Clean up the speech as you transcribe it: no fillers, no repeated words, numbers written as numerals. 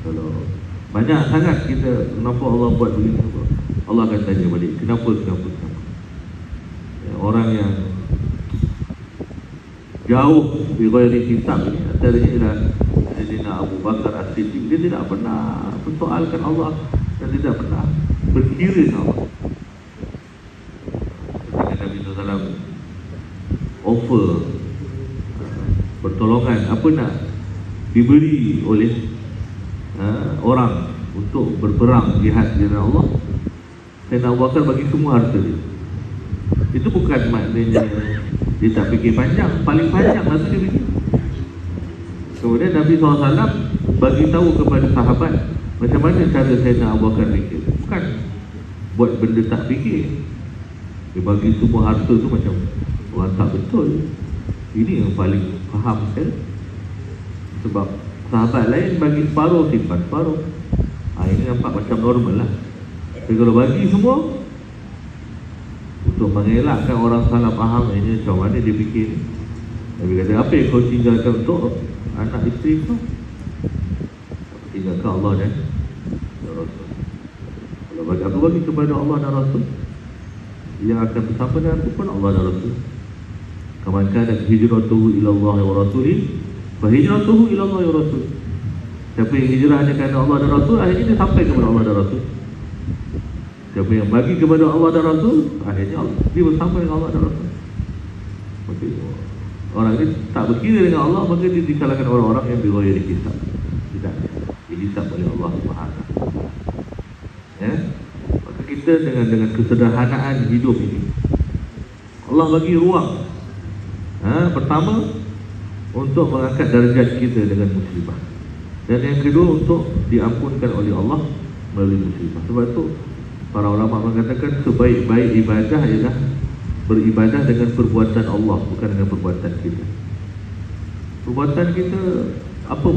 Kalau banyak sangat kita, kenapa Allah buat begini, Allah akan tanya balik, kenapa. Ya, orang yang jauh di ghairi kitab ni, antaranya ialah Sayyidina Abu Bakar As-Siddiq. Dia tidak pernah persoalkan Allah dan tidak pernah berkira Allah. Ketika Nabi SAW offer pertolongan, apa nak diberi oleh orang untuk berperang jihad di jalan Allah, Sayyidina Abu Bakar bagi semua harta dia. Itu bukan maknanya dia tak fikir panjang, paling panjang lah tu dia fikir. Kemudian Nabi SAW bagi tahu kepada sahabat macam mana cara Sayyidina Abu Bakar fikir. Bukan buat benda tak fikir. Dia bagi semua harta tu macam orang tak betul. Ini yang paling faham saya. Sebab sahabat lain bagi separuh, simpan separuh. Ini nampak macam normal lah. Tapi kalau bagi semua, untuk mengelakkan orang salah faham, ini macam mana dia fikir. Nabi kata, apa yang kau tinggalkan untuk anak isteri kau? Tinggalkan Allah dan Rasul. Kalau bagi aku, bagi kepada Allah dan Rasul, yang akan bersama dengan aku pun Allah dan Rasul. Kaman kana hijratuhu ila Allah wa Rasulih, fa hijratuhu ila Allah wa Rasul. Siapa yang hijrahnya kerana Allah dan Rasul, akhirnya dia sampai kepada Allah dan Rasul. Siapa yang bagi kepada Allah dan Rasul, akhirnya dia bersama dengan Allah dan Rasul. Maka orang ini tak berkira dengan Allah, maka dia dikalahkan orang-orang yang berghairi hisab. Tidak dihisab oleh Allah Subhanahu. Ya? Maka kita dengan kesederhanaan hidup ini, Allah bagi ruang. Pertama, untuk mengangkat darjat kita dengan muslimah. Dan yang kedua, untuk diampunkan oleh Allah melalui muslimah. Sebab itu para ulama mengatakan sebaik-baik ibadah ialah beribadah dengan perbuatan Allah, bukan dengan perbuatan kita. Perbuatan kita apa